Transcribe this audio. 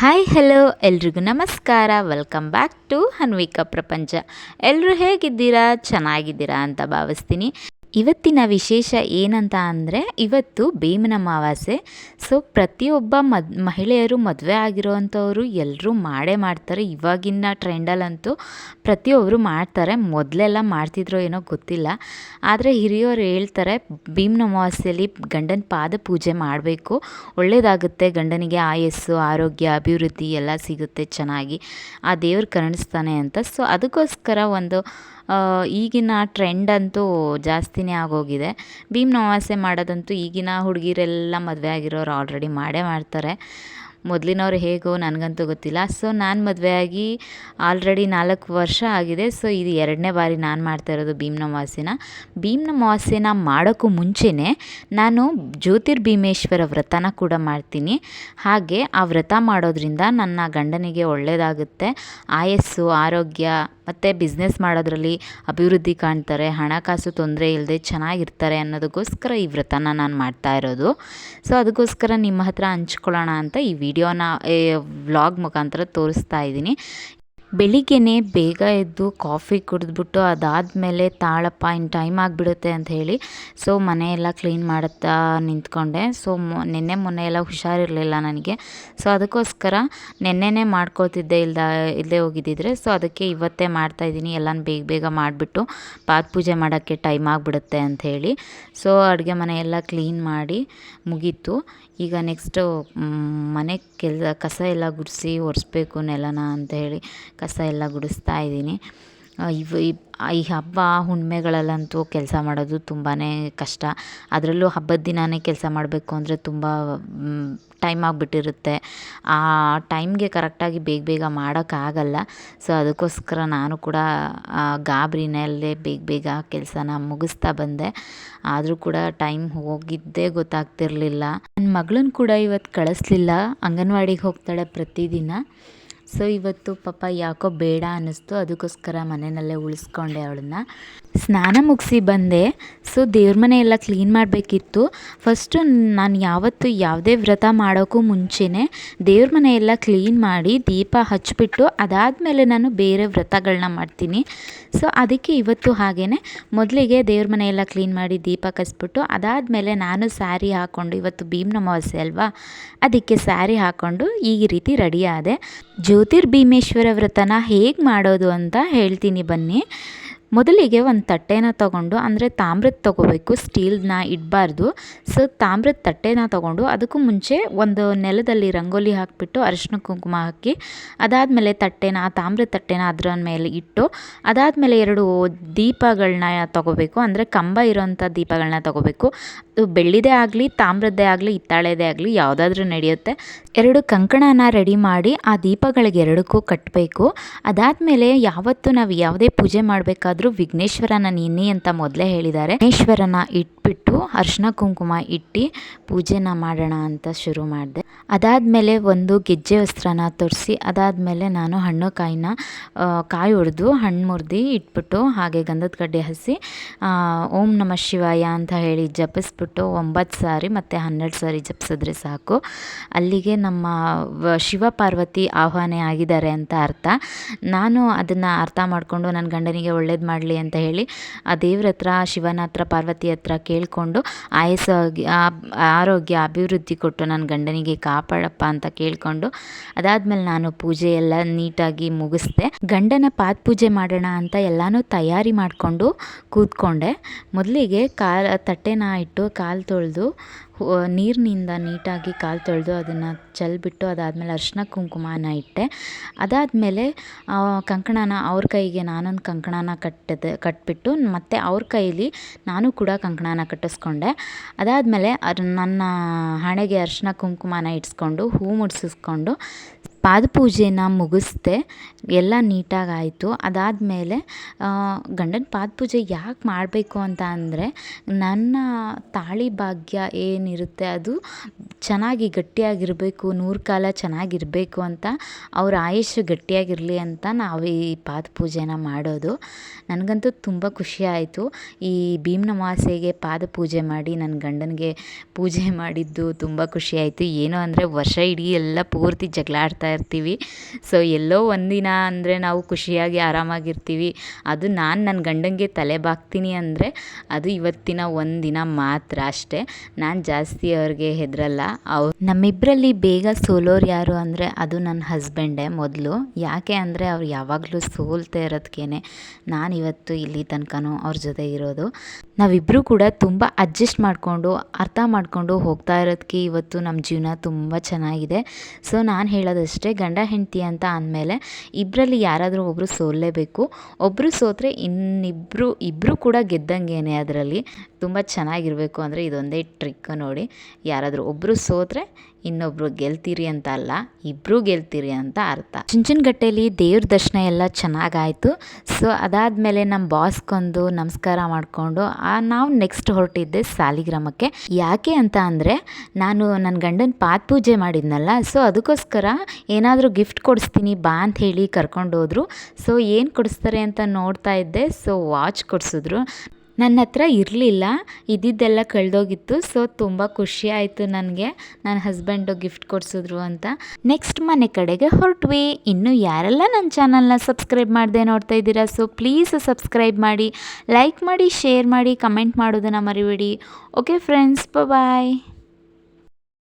Hi hello ಎಲ್ರಿಗೂ ನಮಸ್ಕಾರ. Welcome back to ಹನ್ವಿಕಾ ಪ್ರಪಂಚ. ಎಲ್ಲರೂ ಹೇಗಿದ್ದೀರಾ? ಚೆನ್ನಾಗಿದ್ದೀರಾ ಅಂತ ಭಾವಿಸ್ತೀನಿ. ಇವತ್ತಿನ ವಿಶೇಷ ಏನಂತ ಅಂದರೆ, ಇವತ್ತು ಭೀಮನ ಅಮಾವಾಸ್ಯೆ. ಸೊ ಪ್ರತಿಯೊಬ್ಬ ಮಹಿಳೆಯರು ಮದುವೆ ಆಗಿರೋವಂಥವ್ರು ಎಲ್ಲರೂ ಮಾಡೇ ಮಾಡ್ತಾರೆ. ಇವಾಗಿನ ಟ್ರೆಂಡಲ್ಲಂತೂ ಪ್ರತಿಯೊಬ್ಬರು ಮಾಡ್ತಾರೆ. ಮೊದಲೆಲ್ಲ ಮಾಡ್ತಿದ್ರೋ ಏನೋ ಗೊತ್ತಿಲ್ಲ, ಆದರೆ ಹಿರಿಯವರು ಹೇಳ್ತಾರೆ ಭೀಮನ ಅಮಾವಾಸ್ಯೆಯಲ್ಲಿ ಗಂಡನ ಪಾದ ಪೂಜೆ ಮಾಡಬೇಕು, ಒಳ್ಳೆಯದಾಗುತ್ತೆ, ಗಂಡನಿಗೆ ಆಯಸ್ಸು, ಆರೋಗ್ಯ, ಅಭಿವೃದ್ಧಿ ಎಲ್ಲ ಸಿಗುತ್ತೆ, ಚೆನ್ನಾಗಿ ಆ ದೇವ್ರು ಕರುಣಿಸ್ತಾನೆ ಅಂತ. ಸೊ ಅದಕ್ಕೋಸ್ಕರ ಒಂದು ಈಗಿನ ಟ್ರೆಂಡ್ ಅಂತೂ ಜಾಸ್ತಿನೇ ಆಗೋಗಿದೆ. ಭೀಮನ ಅಮಾವಾಸ್ಯೆ ಮಾಡೋದಂತೂ ಈಗಿನ ಹುಡುಗಿರೆಲ್ಲ ಮದುವೆ ಆಗಿರೋರು ಆಲ್ರೆಡಿ ಮಾಡೇ ಮಾಡ್ತಾರೆ. ಮೊದಲಿನವ್ರು ಹೇಗೋ ನನಗಂತೂ ಗೊತ್ತಿಲ್ಲ. ಸೊ ನಾನು ಮದುವೆಯಾಗಿ ಆಲ್ರೆಡಿ 4 ವರ್ಷ ಆಗಿದೆ. ಸೊ ಇದು 2ನೇ ಬಾರಿ ನಾನು ಮಾಡ್ತಾ ಇರೋದು ಭೀಮನ ಅಮಾವಾಸ್ಯೆನ. ಭೀಮನ ಅಮಾವಾಸ್ಯೆನ ಮಾಡೋಕ್ಕೂ ಮುಂಚೆನೇ ನಾನು ಜ್ಯೋತಿರ್ಭೀಮೇಶ್ವರ ವ್ರತನ ಕೂಡ ಮಾಡ್ತೀನಿ. ಹಾಗೆ ಆ ವ್ರತ ಮಾಡೋದ್ರಿಂದ ನನ್ನ ಗಂಡನಿಗೆ ಒಳ್ಳೆಯದಾಗುತ್ತೆ, ಆಯಸ್ಸು, ಆರೋಗ್ಯ ಮತ್ತು ಬಿಸ್ನೆಸ್ ಮಾಡೋದ್ರಲ್ಲಿ ಅಭಿವೃದ್ಧಿ ಕಾಣ್ತಾರೆ, ಹಣಕಾಸು ತೊಂದರೆ ಇಲ್ಲದೆ ಚೆನ್ನಾಗಿರ್ತಾರೆ ಅನ್ನೋದಕ್ಕೋಸ್ಕರ ಈ ವ್ರತನ ನಾನು ಮಾಡ್ತಾ ಇರೋದು. ಸೊ ಅದಕ್ಕೋಸ್ಕರ ನಿಮ್ಮ ಹತ್ರ ಹಂಚ್ಕೊಳ್ಳೋಣ ಅಂತ ಈ ವಿಡಿಯೋನ ವ್ಲಾಗ್ ಮುಖಾಂತರ ತೋರಿಸ್ತಾ ಇದ್ದೀನಿ. ಬೆಳಿಗ್ಗೆನೇ ಬೇಗ ಎದ್ದು ಕಾಫಿ ಕುಡಿದ್ಬಿಟ್ಟು ಅದಾದಮೇಲೆ ತಾಳಪ್ಪ ಇನ್ನು ಟೈಮ್ ಆಗಿಬಿಡುತ್ತೆ ಅಂತ ಹೇಳಿ ಸೊ ಮನೆಯೆಲ್ಲ ಕ್ಲೀನ್ ಮಾಡುತ್ತಾ ನಿಂತ್ಕೊಂಡೆ. ಸೊ ನಿನ್ನೆ ಮೊನ್ನೆ ಎಲ್ಲ ಹುಷಾರಿರಲಿಲ್ಲ ನನಗೆ. ಸೊ ಅದಕ್ಕೋಸ್ಕರ ನೆನ್ನೆನೇ ಮಾಡ್ಕೊಳ್ತಿದ್ದೆ, ಇಲ್ಲದೆ ಹೋಗಿದ್ದಿದ್ರೆ. ಸೊ ಅದಕ್ಕೆ ಇವತ್ತೇ ಮಾಡ್ತಾಯಿದ್ದೀನಿ. ಎಲ್ಲನೂ ಬೇಗ ಬೇಗ ಮಾಡಿಬಿಟ್ಟು ಪಾದ ಪೂಜೆ ಮಾಡೋಕ್ಕೆ ಟೈಮ್ ಆಗಿಬಿಡುತ್ತೆ ಅಂಥೇಳಿ. ಸೊ ಅಡುಗೆ ಮನೆಯೆಲ್ಲ ಕ್ಲೀನ್ ಮಾಡಿ ಮುಗೀತು. ಈಗ ನೆಕ್ಸ್ಟು ಮನೆ ಕಸ ಎಲ್ಲ ಗುಡಿಸಿ ಒರೆಸ್ಬೇಕು ನೆಲನ ಅಂತ ಹೇಳಿ ಕಸ ಎಲ್ಲ ಗುಡಿಸ್ತಾ ಇದ್ದೀನಿ. ಈ ಹಬ್ಬ ಹುಣ್ಣಿಮೆಗಳಲ್ಲಂತೂ ಕೆಲಸ ಮಾಡೋದು ತುಂಬಾ ಕಷ್ಟ. ಅದರಲ್ಲೂ ಹಬ್ಬದ ದಿನವೇ ಕೆಲಸ ಮಾಡಬೇಕು ಅಂದರೆ ತುಂಬ ಟೈಮ್ ಆಗಿಬಿಟ್ಟಿರುತ್ತೆ. ಆ ಟೈಮ್ಗೆ ಕರೆಕ್ಟಾಗಿ ಬೇಗ ಬೇಗ ಮಾಡೋಕ್ಕಾಗಲ್ಲ. ಸೊ ಅದಕ್ಕೋಸ್ಕರ ನಾನು ಕೂಡ ಗಾಬರಿನಲ್ಲೇ ಬೇಗ ಬೇಗ ಕೆಲಸನ ಮುಗಿಸ್ತಾ ಬಂದೆ. ಆದರೂ ಕೂಡ ಟೈಮ್ ಹೋಗಿದ್ದೇ ಗೊತ್ತಾಗ್ತಿರಲಿಲ್ಲ. ನನ್ನ ಮಗಳನ್ನ ಕೂಡ ಇವತ್ತು ಕಳಿಸ್ಲಿಲ್ಲ, ಅಂಗನವಾಡಿಗೆ ಹೋಗ್ತಾಳೆ ಪ್ರತಿದಿನ. ಸೊ ಇವತ್ತು ಪಾಪ ಯಾಕೋ ಬೇಡ ಅನ್ನಿಸ್ತು, ಅದಕ್ಕೋಸ್ಕರ ಮನೆಯಲ್ಲೇ ಉಳಿಸ್ಕೊಂಡೆ ಅವಳನ್ನ. ಸ್ನಾನ ಮುಗಿಸಿ ಬಂದೆ. ಸೊ ದೇವ್ರ ಮನೆ ಎಲ್ಲ ಕ್ಲೀನ್ ಮಾಡಬೇಕಿತ್ತು. ಫಸ್ಟು ನಾನು ಯಾವತ್ತು ಯಾವುದೇ ವ್ರತ ಮಾಡೋಕ್ಕೂ ಮುಂಚೆನೇ ದೇವ್ರ ಮನೆ ಎಲ್ಲ ಕ್ಲೀನ್ ಮಾಡಿ ದೀಪ ಹಚ್ಚಿಬಿಟ್ಟು ಅದಾದಮೇಲೆ ನಾನು ಬೇರೆ ವ್ರತಗಳನ್ನ ಮಾಡ್ತೀನಿ. ಸೊ ಅದಕ್ಕೆ ಇವತ್ತು ಹಾಗೇ ಮೊದಲಿಗೆ ದೇವ್ರ ಮನೆ ಎಲ್ಲ ಕ್ಲೀನ್ ಮಾಡಿ ದೀಪ ಕಸ್ಬಿಟ್ಟು ಅದಾದಮೇಲೆ ನಾನು ಸ್ಯಾರಿ ಹಾಕ್ಕೊಂಡು, ಇವತ್ತು ಭೀಮನ ಅಮಾವಾಸ್ಯೆ ಅಲ್ವಾ, ಅದಕ್ಕೆ ಸ್ಯಾರಿ ಹಾಕ್ಕೊಂಡು ಈ ರೀತಿ ರೆಡಿ ಆದೆ. ಜ್ಯೋತಿರ್ಭೀಮೇಶ್ವರ ವ್ರತನ ಹೇಗೆ ಮಾಡೋದು ಅಂತ ಹೇಳ್ತೀನಿ ಬನ್ನಿ. ಮೊದಲಿಗೆ ಒಂದು ತಟ್ಟೆನ ತೊಗೊಂಡು, ಅಂದರೆ ತಾಮ್ರದ ತೊಗೋಬೇಕು, ಸ್ಟೀಲ್ನ ಇಡಬಾರ್ದು. ಸೊ ತಾಮ್ರದ ತಟ್ಟೆನ ತೊಗೊಂಡು ಅದಕ್ಕೂ ಮುಂಚೆ ಒಂದು ನೆಲದಲ್ಲಿ ರಂಗೋಲಿ ಹಾಕಿಬಿಟ್ಟು ಅರಿಶಿನ ಕುಂಕುಮ ಹಾಕಿ ಅದಾದಮೇಲೆ ಆ ತಾಮ್ರದ ತಟ್ಟೆನ ಅದರ ಮೇಲೆ ಇಟ್ಟು ಅದಾದಮೇಲೆ 2 ದೀಪಗಳನ್ನ ತೊಗೋಬೇಕು, ಅಂದರೆ ಕಂಬ ಇರೋವಂಥ ದೀಪಗಳನ್ನ ತೊಗೋಬೇಕು. ಅದು ಬೆಳ್ಳಿದೇ ಆಗಲಿ, ತಾಮ್ರದ್ದೇ ಆಗಲಿ, ಹಿತ್ತಾಳೆದೇ ಆಗಲಿ, ಯಾವುದಾದ್ರೂ ನಡೆಯುತ್ತೆ. 2 ಕಂಕಣನ ರೆಡಿ ಮಾಡಿ ಆ ದೀಪಗಳಿಗೆ 2ಕ್ಕೂ ಕಟ್ಟಬೇಕು. ಅದಾದಮೇಲೆ ಯಾವತ್ತು ನಾವು ಯಾವುದೇ ಪೂಜೆ ಮಾಡಬೇಕಾದ್ರೂ ವಿಘ್ನೇಶ್ವರನ ನೆನ್ನಿ ಅಂತ ಮೊದಲೇ ಹೇಳಿದ್ದಾರೆ. ವಿಘ್ನೇಶ್ವರನ ಇಟ್ಬಿಟ್ಟು ಅರಿಶಿನ ಕುಂಕುಮ ಇಟ್ಟು ಪೂಜೆನ ಮಾಡೋಣ ಅಂತ ಶುರು ಮಾಡಿದೆ. ಅದಾದಮೇಲೆ ಒಂದು ಗೆಜ್ಜೆ ವಸ್ತ್ರನ ತೊಡಿಸಿ ಅದಾದಮೇಲೆ ನಾನು ಹಣ್ಣು ಕಾಯಿ ಹೊಡೆದು ಹಣ್ಣು ಮುರಿದು ಇಟ್ಬಿಟ್ಟು ಹಾಗೆ ಗಂಧದ ಕಡ್ಡಿ ಹಸಿ ಓಂ ನಮಃ ಶಿವಾಯ ಅಂತ ಹೇಳಿ ಜಪಿಸ್ಬಿಟ್ಟು 9 ಸಾರಿ ಮತ್ತು 12 ಸಾರಿ ಜಪಿಸಿದ್ರೆ ಸಾಕು. ಅಲ್ಲಿಗೆ ನಮ್ಮ ಶಿವ ಪಾರ್ವತಿ ಆಹ್ವಾನ ಆಗಿದ್ದಾರೆ ಅಂತ ಅರ್ಥ. ನಾನು ಅದನ್ನು ಅರ್ಥ ಮಾಡಿಕೊಂಡು ನನ್ನ ಗಂಡನಿಗೆ ಒಳ್ಳೇದು ಮಾಡಲಿ ಅಂತ ಹೇಳಿ ಆ ದೇವ್ರ ಹತ್ರ, ಶಿವನ ಹತ್ರ, ಪಾರ್ವತಿ ಹತ್ರ ಕೇಳಿಕೊಂಡು ಆಯಸ್ಸು, ಆರೋಗ್ಯ, ಅಭಿವೃದ್ಧಿ ಕೊಟ್ಟು ನನ್ನ ಗಂಡನಿಗೆ ಕಾಪಾಡಪ್ಪ ಅಂತ ಕೇಳಿಕೊಂಡು ಅದಾದಮೇಲೆ ನಾನು ಪೂಜೆ ಎಲ್ಲ ನೀಟಾಗಿ ಮುಗಿಸ್ದೆ. ಗಂಡನ ಪಾದ ಪೂಜೆ ಮಾಡೋಣ ಅಂತ ಎಲ್ಲನೂ ತಯಾರಿ ಮಾಡಿಕೊಂಡು ಕೂತ್ಕೊಂಡೆ. ಮೊದಲಿಗೆ ತಟ್ಟೆನ ಇಟ್ಟು ಕಾಲು ತೊಳೆದು ನೀರಿನಿಂದ ನೀಟಾಗಿ ಕಾಲು ತೊಳೆದು ಅದನ್ನು ಚೆಲ್ಬಿಟ್ಟು ಅದಾದಮೇಲೆ ಅರಿಶಿನ ಕುಂಕುಮನ ಇಟ್ಟೆ. ಅದಾದಮೇಲೆ ಕಂಕಣನ ಅವ್ರ ಕೈಗೆ ನಾನೊಂದು ಕಂಕಣನ ಕಟ್ಬಿಟ್ಟು ಮತ್ತು ಅವ್ರ ಕೈಲಿ ನಾನು ಕೂಡ ಕಂಕಣನ ಕಟ್ಟಿಸ್ಕೊಂಡೆ. ಅದಾದಮೇಲೆ ನನ್ನ ಹಣೆಗೆ ಅರಿಶಿನ ಕುಂಕುಮನ ಇಡಿಸ್ಕೊಂಡು ಹೂ ಮುಡಿಸಿಸ್ಕೊಂಡು ಪಾದಪೂಜೆನ ಮುಗಿಸ್ದೆ. ಎಲ್ಲ ನೀಟಾಗಾಯಿತು. ಅದಾದಮೇಲೆ ಗಂಡನ ಪಾದಪೂಜೆ ಯಾಕೆ ಮಾಡಬೇಕು ಅಂತ ಅಂದರೆ, ನನ್ನ ತಾಳಿ ಭಾಗ್ಯ ಏನಿರುತ್ತೆ ಅದು ಚೆನ್ನಾಗಿ ಗಟ್ಟಿಯಾಗಿರಬೇಕು, 100 ಕಾಲ ಚೆನ್ನಾಗಿರಬೇಕು ಅಂತ, ಅವ್ರ ಆಯುಷ್ಯ ಗಟ್ಟಿಯಾಗಿರಲಿ ಅಂತ ನಾವು ಈ ಪಾದಪೂಜೆನ ಮಾಡೋದು. ನನಗಂತೂ ತುಂಬ ಖುಷಿ ಆಯಿತು. ಈ ಭೀಮನ ಅಮಾವಾಸ್ಯೆಗೆ ಪಾದಪೂಜೆ ಮಾಡಿ ನನ್ನ ಗಂಡನಿಗೆ ಪೂಜೆ ಮಾಡಿದ್ದು ತುಂಬ ಖುಷಿಯಾಯಿತು. ಏನೋ ಅಂದರೆ ವರ್ಷ ಇಡೀ ಎಲ್ಲ ಪೂರ್ತಿ ಜಗಳ ಆಡ್ತಾ ಇರ್ತೀವಿ. ಸೊ ಎಲ್ಲೋ ಒಂದಿನ ಅಂದರೆ ನಾವು ಖುಷಿಯಾಗಿ ಆರಾಮಾಗಿರ್ತೀವಿ. ಅದು ನಾನು ನನ್ನ ಗಂಡನಿಗೆ ತಲೆ ಬಾಗ್ತೀನಿ ಅಂದರೆ ಅದು ಇವತ್ತಿನ ಒಂದಿನ ಮಾತ್ರ ಅಷ್ಟೇ. ನಾನು ಜಾಸ್ತಿ ಅವ್ರಿಗೆ ಹೆದರಲ್ಲ. ನಮ್ಮಿಬ್ಬರಲ್ಲಿ ಬೇಗ ಸೋಲೋರು ಯಾರು ಅಂದರೆ ಅದು ನನ್ನ ಹಸ್ಬೆಂಡೇ ಮೊದಲು. ಯಾಕೆ ಅಂದರೆ ಅವ್ರು ಯಾವಾಗಲೂ ಸೋಲ್ತಾ ಇರೋದಕ್ಕೇನೆ ನಾನಿವತ್ತು ಇಲ್ಲಿ ತನಕನೂ ಅವ್ರ ಜೊತೆ ಇರೋದು. ನಾವಿಬ್ಬರೂ ಕೂಡ ತುಂಬ ಅಡ್ಜಸ್ಟ್ ಮಾಡಿಕೊಂಡು ಅರ್ಥ ಮಾಡಿಕೊಂಡು ಹೋಗ್ತಾ ಇರೋದಕ್ಕೆ ಇವತ್ತು ನಮ್ಮ ಜೀವನ ತುಂಬ ಚೆನ್ನಾಗಿದೆ. ಸೊ ನಾನು ಹೇಳೋದಷ್ಟೇ, ಗಂಡ ಹೆಂಡತಿ ಅಂತ ಅಂದಮೇಲೆ ಇಬ್ಬರಲ್ಲಿ ಯಾರಾದರೂ ಒಬ್ಬರು ಸೋಲ್ಲೇಬೇಕು. ಒಬ್ಬರು ಸೋತ್ರೆ ಇಬ್ಬರು ಕೂಡ ಗೆದ್ದಂಗೇನೆ. ಅದರಲ್ಲಿ ತುಂಬ ಚೆನ್ನಾಗಿರಬೇಕು ಅಂದರೆ ಇದೊಂದೇ ಟ್ರಿಕ್ ನೋಡಿ. ಯಾರಾದರೂ ಒಬ್ಬರು ಸೋತ್ರೆ ಇನ್ನೊಬ್ಬರು ಗೆಲ್ತೀರಿ ಅಂತ ಅಲ್ಲ, ಇಬ್ಬರು ಗೆಲ್ತೀರಿ ಅಂತ ಅರ್ಥ. ಚುಂಚನಕಟ್ಟೆಯಲ್ಲಿ ದೇವ್ರ ದರ್ಶನ ಎಲ್ಲ ಚೆನ್ನಾಗಾಯಿತು. ಸೊ ಅದಾದಮೇಲೆ ನಮ್ಮ ಬಾಸ್ಗೊಂದು ನಮಸ್ಕಾರ ಮಾಡಿಕೊಂಡು ನಾವು ನೆಕ್ಸ್ಟ್ ಹೊರಟಿದ್ದೆ ಸಾಲಿಗ್ರಾಮಕ್ಕೆ. ಯಾಕೆ ಅಂತ ಅಂದರೆ ನಾನು ನನ್ನ ಗಂಡನ ಪಾದ ಪೂಜೆ ಮಾಡಿದ್ನಲ್ಲ, ಸೊ ಅದಕ್ಕೋಸ್ಕರ ಏನಾದರೂ ಗಿಫ್ಟ್ ಕೊಡಿಸ್ತೀನಿ ಬಾ ಅಂತ ಹೇಳಿ ಕರ್ಕೊಂಡೋದ್ರು. ಸೊ ಏನು ಕೊಡಿಸ್ತಾರೆ ಅಂತ ನೋಡ್ತಾ ಇದ್ದೆ. ಸೊ ವಾಚ್ ಕೊಡಿಸಿದ್ರು. ನನ್ನ ಹತ್ರ ಇರಲಿಲ್ಲ, ಇದ್ದಿದ್ದೆಲ್ಲ ಕಳೆದೋಗಿತ್ತು. ಸೊ ತುಂಬ ಖುಷಿ ಆಯಿತು ನನಗೆ, ನನ್ನ ಹಸ್ಬೆಂಡು ಗಿಫ್ಟ್ ಕೊಡಿಸಿದ್ರು ಅಂತ. ನೆಕ್ಸ್ಟ್ ಮನೆ ಕಡೆಗೆ ಹೊರಟ್ವಿ. ಇನ್ನೂ ಯಾರೆಲ್ಲ ನನ್ನ ಚಾನಲ್ನ ಸಬ್ಸ್ಕ್ರೈಬ್ ಮಾಡದೆ ನೋಡ್ತಾ ಇದ್ದೀರಾ, ಸೊ ಪ್ಲೀಸ್ ಸಬ್ಸ್ಕ್ರೈಬ್ ಮಾಡಿ, ಲೈಕ್ ಮಾಡಿ, ಶೇರ್ ಮಾಡಿ, ಕಮೆಂಟ್ ಮಾಡೋದನ್ನು ಮರಿಬೇಡಿ. ಓಕೆ ಫ್ರೆಂಡ್ಸ್, ಬಾಯ್.